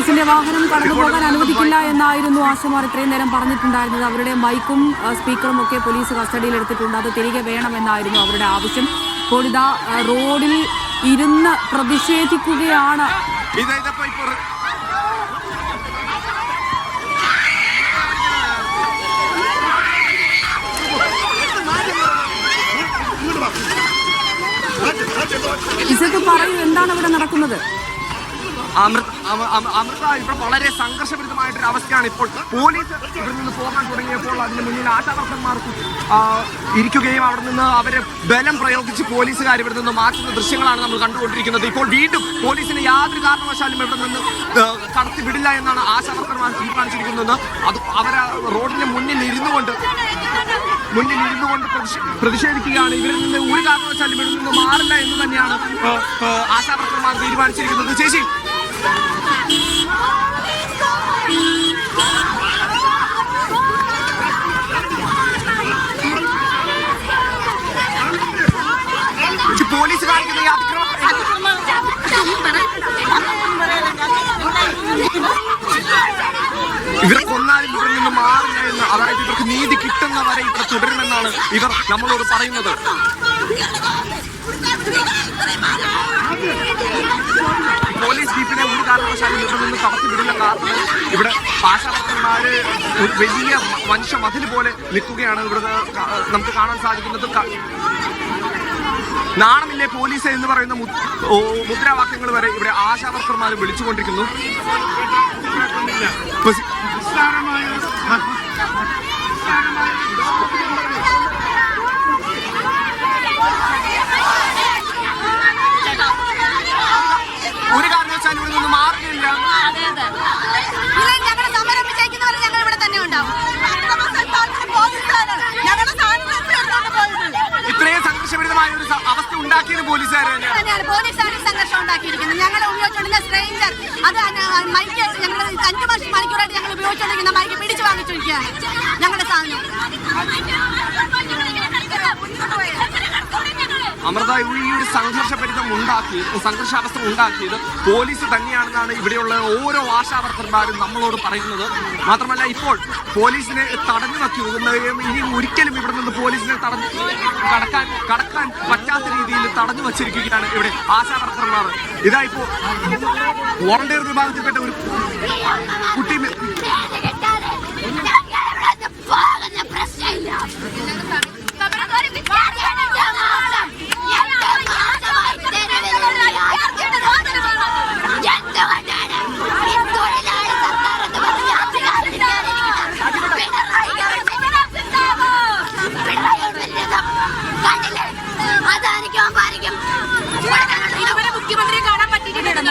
പോലീസിന്റെ വാഹനം കടന്നുപോകാൻ അനുവദിക്കില്ല എന്നായിരുന്നു ആശമാർ ഇത്രയും നേരം പറഞ്ഞിട്ടുണ്ടായിരുന്നത്. അവരുടെ മൈക്കും സ്പീക്കറും ഒക്കെ പോലീസ് കസ്റ്റഡിയിലെടുത്തിട്ടുണ്ട്. അത് തിരികെ വേണമെന്നായിരുന്നു അവരുടെ ആവശ്യം. ഇപ്പോൾ ഇതാ റോഡിൽ ഇരുന്ന് പ്രതിഷേധിക്കുകയാണ്. ഇസത്ത് പറയൂ, എന്താണ് ഇവിടെ നടക്കുന്നത്? അമൃത, ഇവിടെ വളരെ സംഘർഷഭരിതമായിട്ടൊരു അവസ്ഥയാണ്. ഇപ്പോൾ പോലീസ് ഇവിടെ നിന്ന് പോകാൻ തുടങ്ങിയപ്പോൾ അതിന് മുന്നിൽ ആശാവർക്കന്മാർക്ക് ഇരിക്കുകയും അവിടെ നിന്ന് അവരെ ബലം പ്രയോഗിച്ച് പോലീസുകാർ ഇവിടെ നിന്ന് മാറ്റുന്ന ദൃശ്യങ്ങളാണ് നമ്മൾ കണ്ടുകൊണ്ടിരിക്കുന്നത്. ഇപ്പോൾ വീണ്ടും പോലീസിന് യാതൊരു കാരണവശാലും ഇവിടെ നിന്ന് കടത്തി വിടില്ല എന്നാണ് ആശാവർക്കന്മാർ തീരുമാനിച്ചിരിക്കുന്നത്. അത് അവർ റോഡിന് മുന്നിൽ ഇരുന്നു കൊണ്ട് പ്രതിഷേധിക്കുകയാണ്. ഇവരിൽ നിന്ന് ഒരു കാരണവശാലും ഇവിടെ നിന്ന് മാറില്ല എന്ന് തന്നെയാണ് ആശാവർക്കന്മാർ തീരുമാനിച്ചിരിക്കുന്നത്. ചേച്ചി, പോലീസ് കാണിക്കുന്ന ഈ ഇവരെ കൊന്നാലും ഇവിടെ നിന്ന് മാറില്ല എന്ന്, അതായത് ഇവർക്ക് നീതി കിട്ടുന്നവരെ ഇവിടെ തുടരുമെന്നാണ് ഇവർ നമ്മളോട് പറയുന്നത്. പോലീസ് ജീപ്പിനെ ഒരു കാരണവശാലും ഇവിടെ നിന്ന് കടത്തിവിടില്ല. കാരണം ഇവിടെ ആശാവർക്കന്മാര് ഒരു വലിയ മനുഷ്യ മതിൽ പോലെ നിൽക്കുകയാണ്. ഇവിടെ നമുക്ക് കാണാൻ സാധിക്കുന്നത്. നാണമില്ലേ പോലീസ് എന്ന് പറയുന്ന മുദ്രാവാക്യങ്ങൾ വരെ ഇവിടെ ആശാവർക്കർമാർ വിളിച്ചുകൊണ്ടിരിക്കുന്നു. ഒരു കാരണവശാലും ഇവിടെ നിന്ന് മാറുകയില്ല. ഇത്രയും സംഘർഷഭരിതമായ ഒരു അവസ്ഥ ഉണ്ടാക്കിയത് പോലീസുകാരാണ്. സംഘർഷം ഉണ്ടാക്കിയിരിക്കുന്നത് ഞങ്ങൾ ഉപയോഗിച്ചുകൊണ്ടിരുന്ന സ്ട്രേഞ്ചർ, അത് മൈക്ക് ഞങ്ങൾ 5 മണിക്കൂറായിട്ട് ഞങ്ങൾ ഉപയോഗിച്ചുകൊണ്ടിരിക്കുന്ന മൈക്ക് പിടിച്ചു വാങ്ങിച്ചിരിക്കുകയാണ് ഞങ്ങളുടെ സാധനം. അമൃത, ഈ ഒരു സംഘർഷാവസ്ഥ ഉണ്ടാക്കിയത് പോലീസ് തന്നെയാണെന്നാണ് ഇവിടെയുള്ള ഓരോ ആശാവർക്കർമാരും നമ്മളോട് പറയുന്നത്. മാത്രമല്ല, ഇപ്പോൾ പോലീസിനെ തടഞ്ഞു വയ്ക്കുകയും ഇനി ഒരിക്കലും ഇവിടെ നിന്ന് പോലീസിനെ കടക്കാൻ പറ്റാത്ത രീതിയിൽ തടഞ്ഞു വച്ചിരിക്കുകയാണ് ഇവിടെ ആശാവർക്കർമാർ. ഇതാ ഇപ്പോ വോളണ്ടിയർ വിഭാഗത്തിൽപ്പെട്ട ഒരു കുട്ടി മുഖ്യമന്ത്രിയെ കാണാൻ പറ്റിയിട്ടുണ്ട്.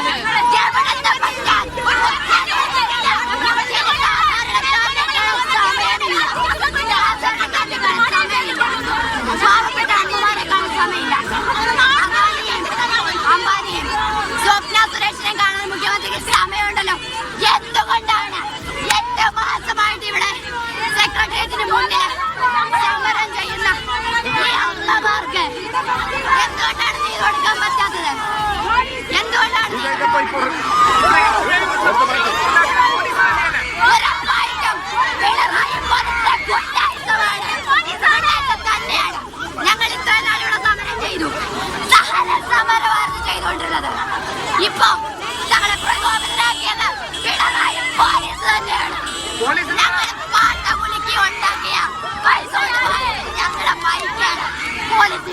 ഇപ്പൊ ഞങ്ങളെ പ്രകോപനരാക്കിയത് പിണറായി പോലീസ് തന്നെയാണ്. ഉണ്ടാക്കിയ പൈസ ഞങ്ങളെ മൈക്കാണ് പോലീസ്